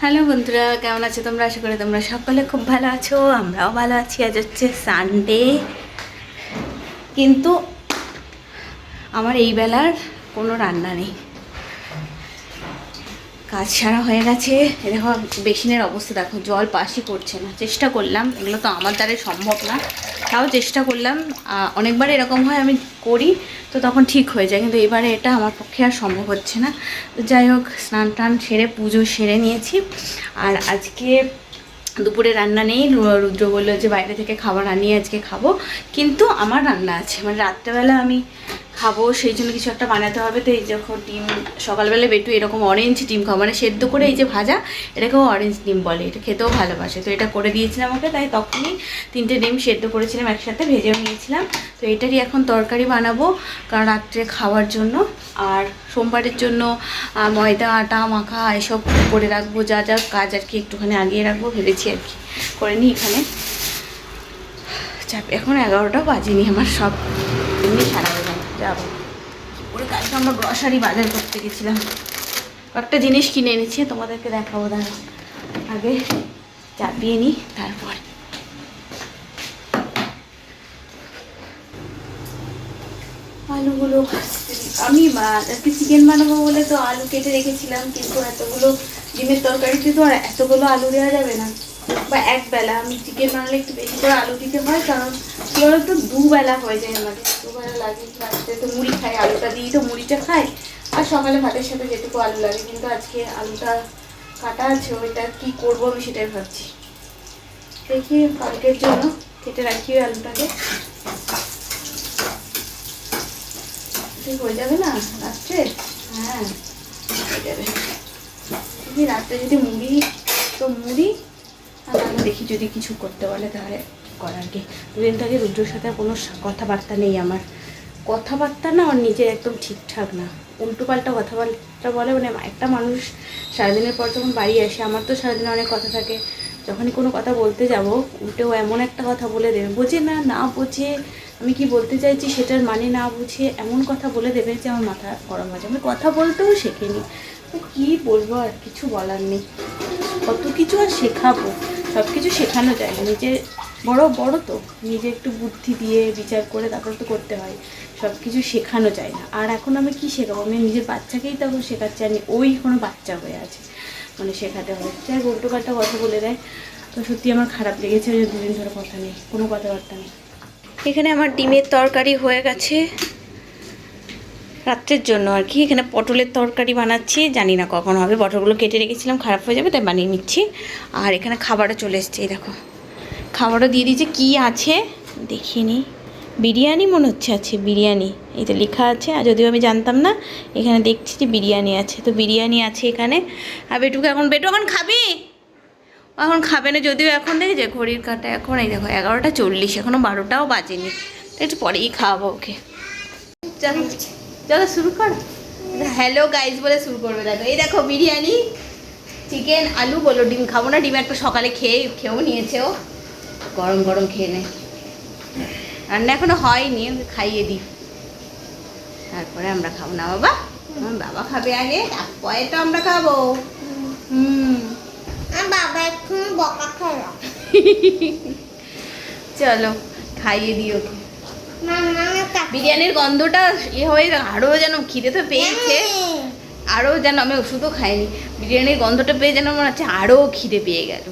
Hello বন্ধুরা, কেমন আছো তোমরা? আশা করি তোমরা সকলে খুব ভালো আছো, আমরাও ভালো আছি। আজ হচ্ছে সানডে, কিন্তু আমার এই বেলার কোনো রান্না নেই, কাজ সারা হয়ে গেছে। দেখো বেসিনের অবস্থা দেখো, জল পাশই করছে না। চেষ্টা করলাম, এগুলো তো আমার দ্বারা সম্ভব না, তাও চেষ্টা করলাম। অনেকবার এরকম হয়, আমি করি তো তখন ঠিক হয়ে যায়, কিন্তু এবারে এটা আমার পক্ষে আর সম্ভব হচ্ছে না। তো যাই হোক, স্নান টান সেরে পুজো সেরে নিয়েছি। আর আজকে দুপুরে রান্না নেই। রুদ্র বললো যে বাইরে থেকে খাবার আনিয়ে আজকে খাবো, কিন্তু আমার রান্না আছে, মানে রাত্রেবেলা আমি খাবো, সেই জন্য কিছু একটা বানাতে হবে। তো এই যখন ডিম সকালবেলা বেটু এরকম অরেঞ্জ ডিম খাবো, মানে সেদ্ধ করে এই যে ভাজা, এটাকেও অরেঞ্জ ডিম বলে, এটা খেতেও ভালোবাসে। তো এটা করে দিয়েছিলাম ওকে, তাই তখনই 3টে ডিম সেদ্ধ করেছিলাম, একসাথে ভেজেও নিয়েছিলাম। তো এটারই এখন তরকারি বানাবো, কারণ রাত্রে খাওয়ার জন্য। আর সোমবারের জন্য ময়দা আটা মাখা এসব করে রাখবো, যা যা কাজ আর কি একটুখানি আগিয়ে রাখবো ভেবেছি আর কি, করে নিই। এখানে চাপ এখন 11টা বাজেনি, আমার সব এমনি সারা হয়ে যাবো। ওর কালকে আমরা গ্রসারি বাজার করতে গেছিলাম, একটা জিনিস কিনে এনেছি, তোমাদেরকে দেখাবো। দাঁড়া, আগে চাপিয়ে নিই তারপর। আলুগুলো আমি আজকে চিকেন বানাবো বলে তো আলু কেটে রেখেছিলাম, কিন্তু এতগুলো ডিমের তরকারিতে তো আর এতগুলো আলু দেওয়া যাবে না, বা একবেলা। আমি চিকেন বানালে একটু বেশি করে আলু দিতে হয়, কারণ কী বলতো দুবেলা হয়ে যায় আমাদের, দুবেলা লাগে। রাত্রে তো মুড়ি খাই, আলুটা দিই তো মুড়িটা খাই, আর সকালে ভাতের সাথে যেটুকু আলু লাগে। কিন্তু আজকে আলুটা কাটা আছে, ওইটা কী করবো আমি সেটাই ভাবছি। দেখি কালকের জন্য কেটে রাখি ওই আলুটাকে, ঠিক হয়ে যাবে না রাত্রে? হ্যাঁ হয়ে যাবে। যদি রাত্রে যদি মুড়ি, তো মুড়ি, আর তাহলে দেখি যদি কিছু করতে বলে তাহলে করার কি। দুদিন থেকে রুদ্রর সাথে কোনো কথাবার্তা নেই আমার, কথাবার্তা না ওর নিজের একদম ঠিকঠাক না, উল্টোপাল্টা কথাবার্তা বলে। মানে একটা মানুষ সারাদিনের পর যখন বাড়ি আসে, আমার তো সারাদিনে অনেক কথা থাকে, যখনই কোনো কথা বলতে যাব উল্টেও এমন একটা কথা বলে দেবে, বোঝে না, না বোঝে আমি কি বলতে চাইছি সেটার মানে না বুঝে এমন কথা বলে দেবে যে আমার মাথা গরম হয়ে যায়। আমি কথা বলতেও শেখিনি, তো কী বলবো, আর কিছু বলার নেই। কত কিছু আর শেখাবো, সব কিছু শেখানো যায় না, নিজে বড় তো নিজে একটু বুদ্ধি দিয়ে বিচার করে তারপর তো করতে হয়, সব কিছু শেখানো যায় না। আর এখন আমি কি শেখাবো? আমি নিজের বাচ্চাকেই তখন শেখাচ্ছি, আমি ওই কোনো বাচ্চা হয়ে আছে, মানে শেখাতে হয়। যাই উল্টো পাল্টা কথা বলে দেয়, তো সত্যি আমার খারাপ লেগেছে যে দুদিন ধরে কথা নেই, কোনো কথাবার্তা নেই। এখানে আমার ডিমের তরকারি হয়ে গেছে রাত্রের জন্য আর কি। এখানে পটলের তরকারি বানাচ্ছি, জানি না কখন হবে, পটলগুলো কেটে রেখেছিলাম, খারাপ হয়ে যাবে তাই বানিয়ে নিচ্ছি। আর এখানে খাবারও চলে এসছে, এই দেখো খাবারও দিয়ে দিয়েছে। কী আছে দেখিয়ে নিই, বিরিয়ানি মনে হচ্ছে আছে, বিরিয়ানি এই তো লেখা আছে, আর যদিও আমি জানতাম না, এখানে দেখছি যে বিরিয়ানি আছে। তো বিরিয়ানি আছে এখানে। আর বেটু এখন খাবি? এখন খাবে না, যদিও এখন দেখেছে ঘড়ির কাঁটা, এখন এই দেখো 11টা 40, এখনও 12টাও বাজেনি, একটু পরেই খাওয়াবো ওকে। চলো শুরু কর। হ্যালো গাইজ বলে শুরু করবে। দেখো এই দেখো বিরিয়ানি, চিকেন, আলু। বলো ডিম খাবো না, ডিম একটা সকালে খেয়েও নিয়েছে ও, গরম গরম খেয়ে নে। রান্না এখনো হয়নি, ওকে খাইয়ে দিই, তারপরে আমরা খাবো। না বাবা, আমার বাবা খাবে আগে, তারপরে তো আমরা খাবো। বাবা একটু বকা খাওয়া। চলো খাইয়ে দিই ওকে। বিরিয়ানির গন্ধটা হয়ে আরও যেন খিদে তো পেয়েছে, আরও যেন, আমি ওষুধও খাইনি, বিরিয়ানির গন্ধটা পেয়ে যেন মনে হচ্ছে আরও খিদে পেয়ে গেল।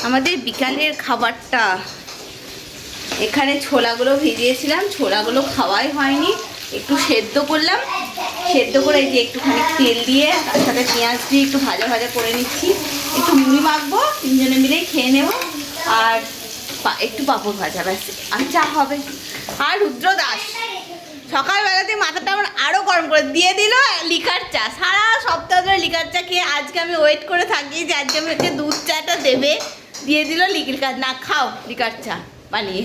আমাদের বিকালের খাবারটা, এখানে ছোলাগুলো ভিজিয়েছিলাম, ছোলাগুলো খাওয়াই হয়নি, একটু সেদ্ধ করলাম, সেদ্ধ করে এই যে একটুখানি তেল দিয়ে তার সাথে পেঁয়াজ দিয়ে একটু ভাজা ভাজা করে নিচ্ছি। একটু মুড়ি মাখবো, তিনজনে মিলেই খেয়ে নেবো। আর একটু পাঁপড় ভাজা, ব্যাস, আর চা হবে। আর রুদ্র দাস সকালবেলাতে মাথাটা আমার আরও গরম করে দিয়ে দিল লিকার চা। সারা সপ্তাহ ধরে লিকার চা খেয়ে আজকে আমি ওয়েট করে থাকি যে আজকে আমি হচ্ছে দুধ চাটা দেবে, দিয়ে দিল লিকার। না খাও লিকার চা বানিয়ে,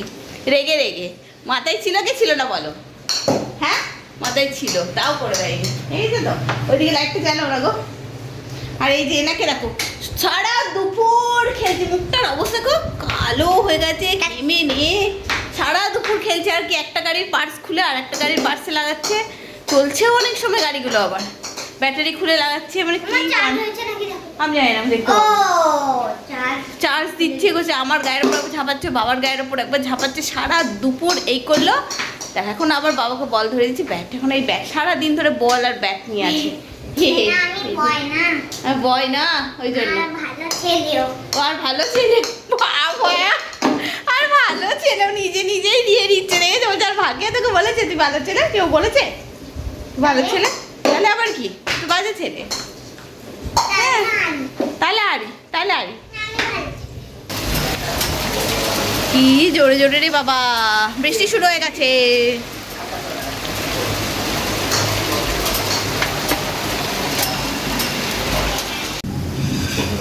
রেগে রেগে। মাথায় ছিল কি ছিল না বলো? হ্যাঁ মাথায় ছিল, তাও করে দেয়নি। এই যে তো ওইদিকে লাইটটা জানো না গো। আর এই যে এনাকে রাখো, সারা দুপুর খেলছে, মুখটার অবস্থা খুব কালো হয়ে গেছে ঘেমে নিয়ে। সারা দুপুর খেলছে আর কি, একটা গাড়ির পার্টস খুলে আর একটা গাড়ির পার্টসে লাগাচ্ছে। চলছেও অনেক সময় গাড়িগুলো, আবার ব্যাটারি খুলে লাগাচ্ছে। মানে কি আমি জানি না, আমি দেখতে চার্জ দিচ্ছে গোছে, আমার গায়ের উপর একবার ঝাঁপাচ্ছে, বাবার গায়ের উপর একবার ঝাঁপাচ্ছে। সারা দুপুর এই করলো। দেখ এখন আবার বাবাকে বল ধরে দিচ্ছি, ব্যাট এখন এই ব্যাট সারাদিন ধরে বল আর ব্যাট নিয়ে আসে। বয় না ওই জন্য আর ভালো ছেলে, আর ভালো ছেলে নিজে নিজেই দিয়ে দিচ্ছে। দেখেছো ওটার ভাগ্যে তোকে বলেছে তুই ভালো ছেলে, কেউ বলেছে ভালো ছেলে? তাহলে আবার কি তুই বাজে ছেলে? হ্যাঁ তাহলে আরি, তাহলে আরি কি জোরে জোরে রে বাবা, বৃষ্টি শুরু হয়ে গেছে।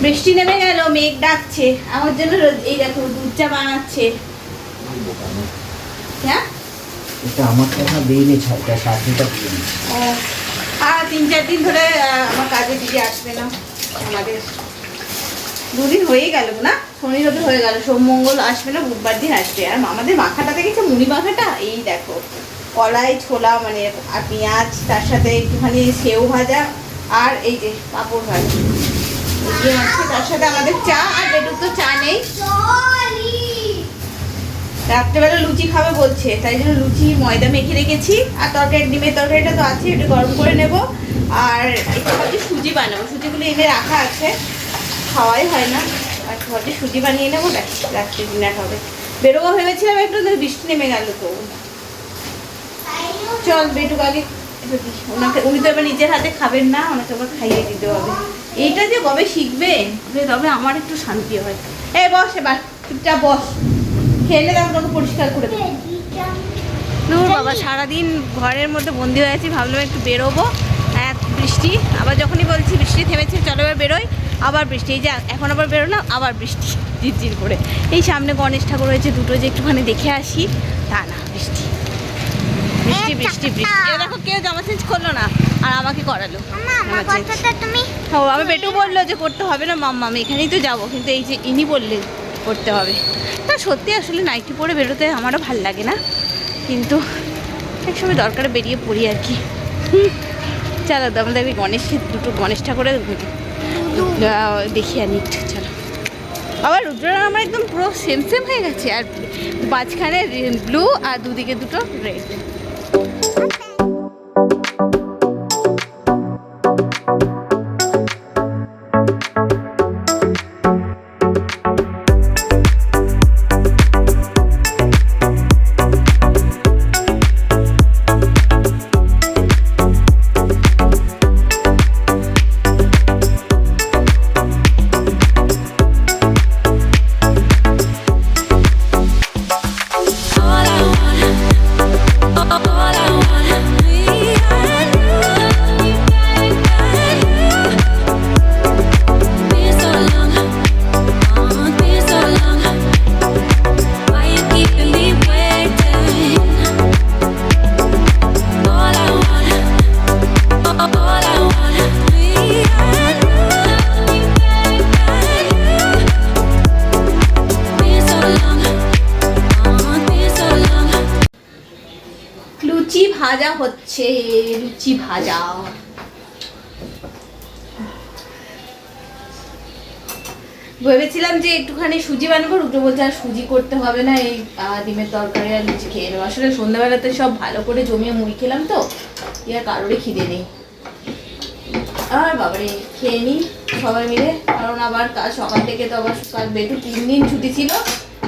বৃষ্টি নেমে গেল, মেঘ ডাকছে আমার জন্য। এই দেখো দুধ চা বানাচ্ছে। হ্যাঁ এটা আমার কথা দেইনি, ছাড়টা সাথেটা দিইনি। আর 3-4 দিন ধরে আমার কাজে দিদি আসবে না। আমাদের দুদিন হয়েই গেল না, শনি রবি হয়ে গেল, সোম মঙ্গল আসবে না, বুধবার দিন আসবে। আর আমাদের মাখাটা দেখেছে, মুড়ি মাখাটা এই দেখো, কলাই ছোলা মানে আর পেঁয়াজ, তার সাথে একটুখানি সেও ভাজা আর এই যে পাঁপড় ভাজা দিয়ে আছে। তার সাথে আমাদের চা, আর বেটুর তো চা নেই, রাত্রেবেলা লুচি খাবে বলছে, তাই জন্য লুচি ময়দা মেখে রেখেছি। আর তরকারি, ডিমের তরকারিটা তো আছে, একটু গরম করে নেব। আর একটু ভাবছি সুজি বানাবো, সুজিগুলো এনে রাখা আছে, খাওয়াই হয় না। আর ভাবছি সুজি বানিয়ে নেবো, ব্যাস রাত্রে ডিনার হবে। বেরোবো ভেবেছিলাম একটু, বৃষ্টি নেমে গেল তো। চল বেটুক আগে ওনাকে, উনি তো এবার নিজের হাতে খাবেন না, ওনাকে আবার খাইয়ে দিতে হবে। এইটা যে কবে শিখবে তবে আমার একটু শান্তি হয়। এই বস, এবার চুপচাপ বস, খেলে তারপর পরিষ্কার করে দেবো। দূর বাবা, সারাদিন ঘরের মধ্যে বন্দি হয়ে আছি, ভাবলাম একটু বেরোবো। এক বৃষ্টি, আবার যখনই বলছি বৃষ্টি থেমেছে চলো এবার বেরোই, আবার বৃষ্টি। এই যে এখন আবার বেরোলাম, আবার বৃষ্টি ঝিরঝির করে। এই সামনে গণেশ ঠাকুর হয়েছে, দুটো যে একটুখানি দেখে আসি, তা না, বৃষ্টি বৃষ্টি বৃষ্টি বৃষ্টি। দেখো কেউ জামা চেঞ্জ করলো না, আর আমাকে করালো। ও আমি বেটু বললো যে করতে হবে না মাম্মা, আমি এখানেই তো যাবো, কিন্তু এই যে ইনি বললেন করতে হবে। তা সত্যি আসলে নাইটি পরে বেরোতে আমারও ভাল লাগে না, কিন্তু একসময় দরকারে বেরিয়ে পড়ি আর কি। চলো তো আমাদের গণেশের দুটো গণেশ ঠাকুরের দেখি আনি একটু, চলো। আবার রুদ্ররা আমার একদম পুরো সেম সেম হয়ে গেছে, আর মাঝখানে ব্লু আর দুদিকে দুটো রেড। লুচি ভাজা হচ্ছে, লুচি ভাজা। ভেবেছিলাম যে একটুখানি সুজি বানাবো, রুদ্র বলছে আর সুজি করতে হবে না, এই ডিমের তরকারি আর লুচি খেয়ে নেবো। আসলে সন্ধ্যাবেলাতে সব ভালো করে জমিয়ে মুড়ি খেলাম তো, আর কারোরই খিদে নেই। আর বাবারে খেয়ে নিই সবাই মিলে, কারণ আবার কাল সকাল থেকে তো আবার কাল বেটু 3 দিন ছুটি ছিল,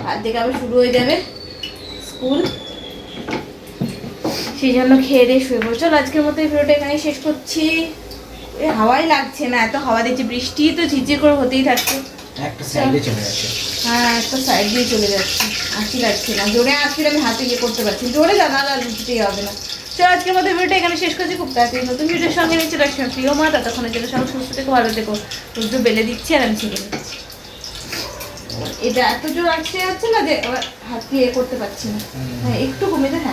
কাল থেকে আবার শুরু হয়ে যাবে স্কুল। সেই জন্য খেয়ে দিয়ে শুয়ে পড়ো। চলো আজকের মতো এই ভিডিওটা এখানে শেষ করছি। এ হাওয়াই লাগছে না, এত হাওয়া দিচ্ছে, বৃষ্টি তো ঝিরঝির করে হতেই থাকছে। একটা সাইডে চলে যাচ্ছে। হ্যাঁ একটা সাইড দিয়ে চলে যাচ্ছে, আঁচি লাগছে না, জোরে আঁচড়ে আমি হাতে ইয়ে করতে পারছি না। জোরে জানালা লুচতেই হবে না। চলো আজকের মতো ভিডিওটা এখানে শেষ করছি। খুব তাড়াতাড়ি নতুন ভিডিওর সঙ্গে নিচে রাখছি প্রিয় মা। ততক্ষণের জন্য সব সুস্থ থেকো, ভালো থেকো। রুদ্র বেলে দিচ্ছি আর আমি ছেড়ে দিচ্ছি। এটা এত জোর আঁচড়ে যাচ্ছে না যে আবার হাত দিয়ে করতে পারছি না। হ্যাঁ একটু কমে যায়। হ্যাঁ